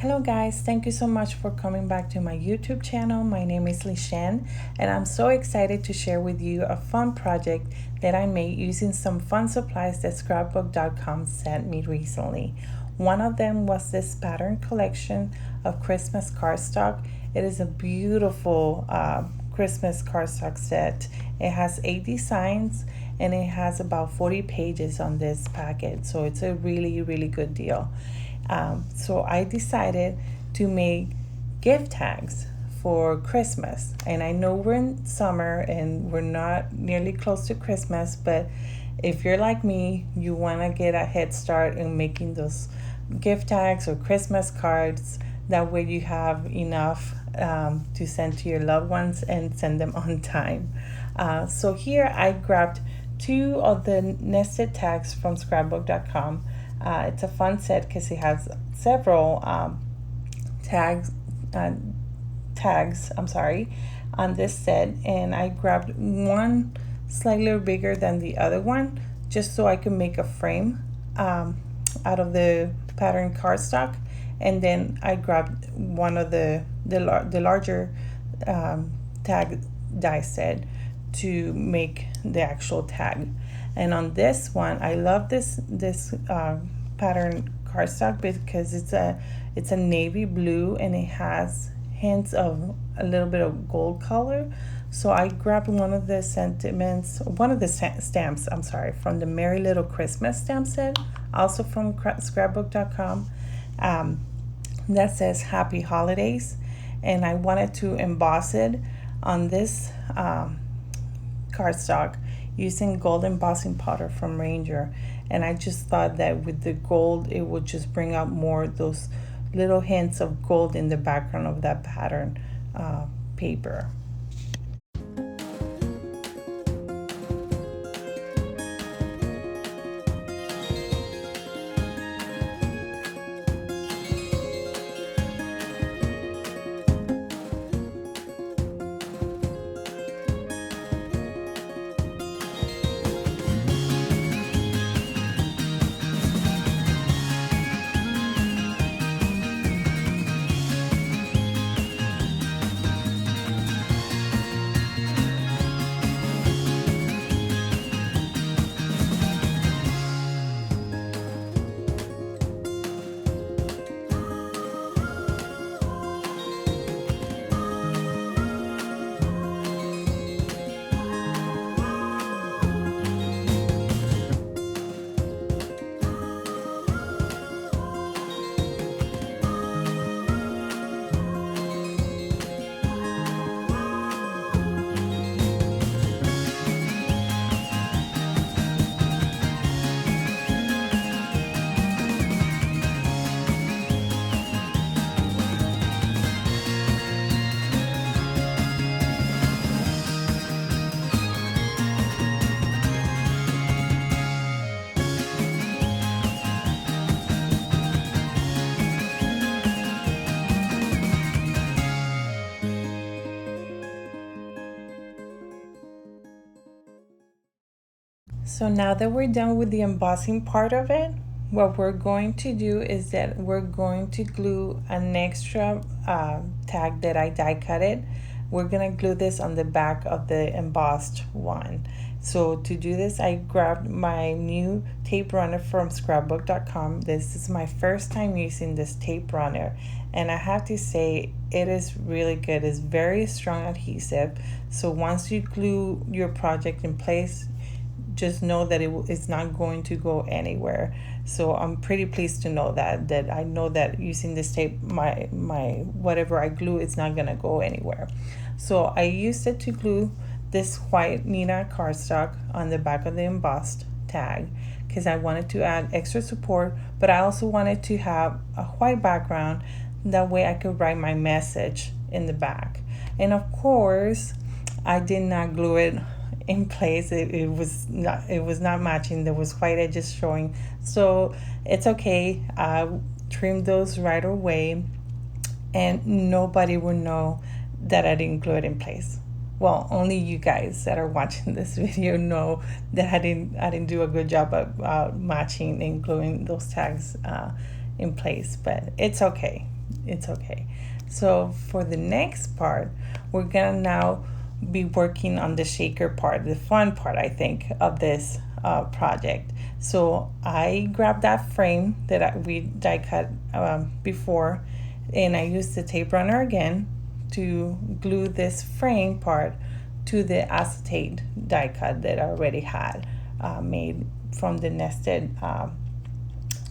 Hello guys, thank you so much for coming back to my YouTube channel. My name is Lishan and I'm so excited to share with you a fun project that I made using some fun supplies that scrapbook.com sent me recently. One of them was this pattern collection of Christmas cardstock. It is a beautiful Christmas cardstock set. It has 8 designs and it has about 40 pages on this packet, so it's a really good deal. So I decided to make gift tags for Christmas. And I know we're in summer and we're not nearly close to Christmas, but if you're like me, you want to get a head start in making those gift tags or Christmas cards. That way you have enough to send to your loved ones and send them on time. So here I grabbed 2 of the nested tags from scrapbook.com. It's a fun set because it has several tags on this set, and I grabbed one slightly bigger than the other one just so I could make a frame out of the pattern cardstock, and then I grabbed one of the larger tag die set to make the actual tag. And on this one, I love this pattern cardstock because it's a navy blue and it has hints of a little bit of gold color. So I grabbed one of the stamps, I'm sorry, from the Merry Little Christmas stamp set, also from scrapbook.com, that says Happy Holidays, and I wanted to emboss it on this cardstock using gold embossing powder from Ranger. And I just thought that with the gold it would just bring out more of those little hints of gold in the background of that pattern paper. So now that we're done with the embossing part of it, what we're going to do is that we're going to glue an extra tag that I die cut it. We're gonna glue this on the back of the embossed one. So to do this, I grabbed my new tape runner from scrapbook.com. This is my first time using this tape runner, and I have to say it is really good. It's very strong adhesive. So once you glue your project in place, just know that it's not going to go anywhere. So I'm pretty pleased to know that I know that using this tape, my whatever I glue, it's not gonna go anywhere. So I used it to glue this white Nina cardstock on the back of the embossed tag because I wanted to add extra support, but I also wanted to have a white background. That way I could write my message in the back. And of course, I did not glue it in place. It was not matching. There was white edges showing, so it's okay. I trimmed those right away and nobody will know that I didn't glue it in place. Well, only you guys that are watching this video know that I didn't do a good job of matching and gluing those tags in place, but it's okay. it's okay. So for the next part, we're gonna now be working on the shaker part, the fun part, I think, of this project. So I grabbed that frame that we die cut before, and I used the tape runner again to glue this frame part to the acetate die cut that I already had made from the nested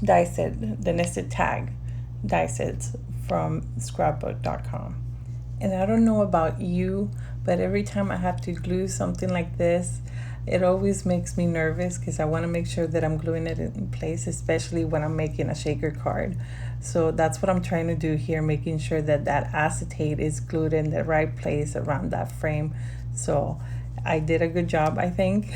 die set, the nested tag die sets from scrapbook.com. And I don't know about you, but every time I have to glue something like this, it always makes me nervous because I want to make sure that I'm gluing it in place, especially when I'm making a shaker card. So that's what I'm trying to do here, making sure that that acetate is glued in the right place around that frame. So I did a good job, I think,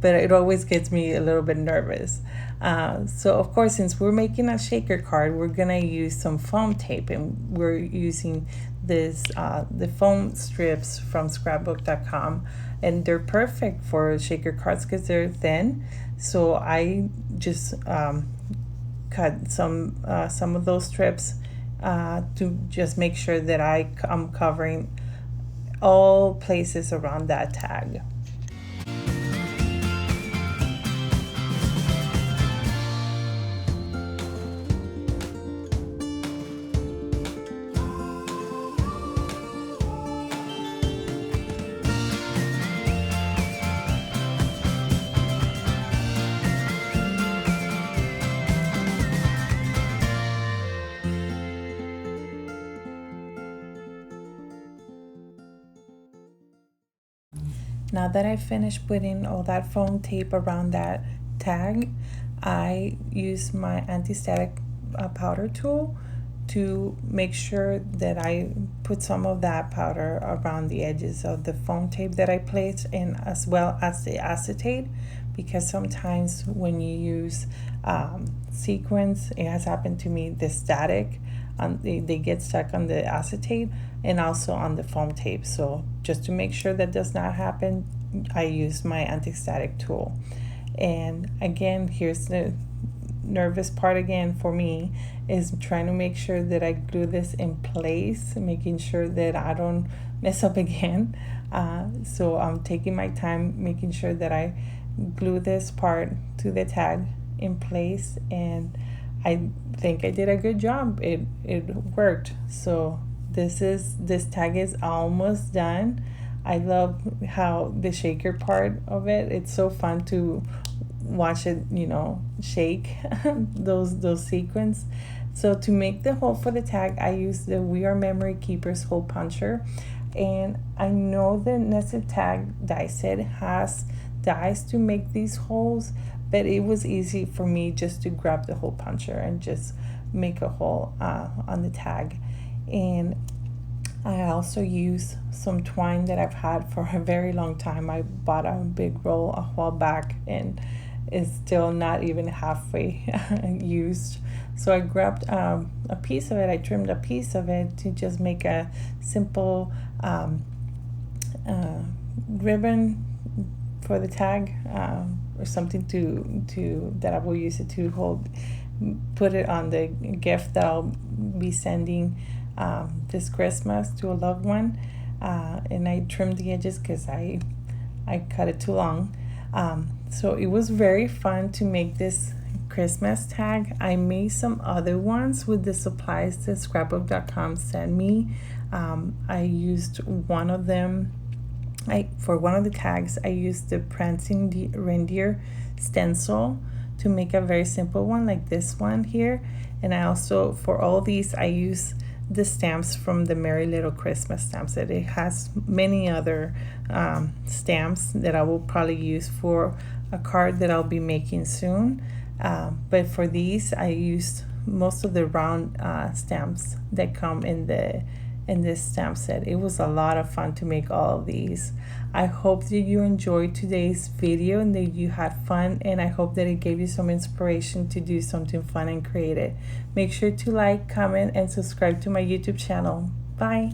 but it always gets me a little bit nervous. So of course, since we're making a shaker card, we're gonna use some foam tape, and we're using this the foam strips from scrapbook.com, and they're perfect for shaker cards because they're thin. So I just cut some of those strips to just make sure that I'm covering all places around that tag. Now that I finished putting all that foam tape around that tag, I use my anti-static powder tool to make sure that I put some of that powder around the edges of the foam tape that I placed, and as well as the acetate, because sometimes when you use sequins, it has happened to me, the static, they get stuck on the acetate and also on the foam tape. So just to make sure that does not happen, I use my anti-static tool. And again, here's the nervous part again for me, is trying to make sure that I glue this in place, making sure that I don't mess up again. So I'm taking my time, making sure that I glue this part to the tag in place, and I think I did a good job. It worked. So this tag is almost done. I love how the shaker part of it, it's so fun to watch it, shake those sequins. So to make the hole for the tag, I use the We Are Memory Keepers hole puncher, and I know the nested tag die set has dies to make these holes, but it was easy for me just to grab the hole puncher and just make a hole on the tag. And I also use some twine that I've had for a very long time. I bought a big roll a while back, and it's still not even halfway used. So I grabbed a piece of it, I trimmed a piece of it to just make a simple ribbon for the tag, or something to that I will use it to put it on the gift that I'll be sending this Christmas to a loved one. And I trimmed the edges because I cut it too long. So it was very fun to make this Christmas tag. I made some other ones with the supplies that scrapbook.com sent me. I used one of them. For one of the tags, I used the prancing reindeer stencil to make a very simple one like this one here. And I also, for all these, I use the stamps from the Merry Little Christmas stamps. That it has many other stamps that I will probably use for a card that I'll be making soon. But for these, I used most of the round stamps that come in this stamp set. It was a lot of fun to make all of these. I hope that you enjoyed today's video and that you had fun, and I hope that it gave you some inspiration to do something fun and creative. Make sure to like, comment, and subscribe to my YouTube channel. Bye.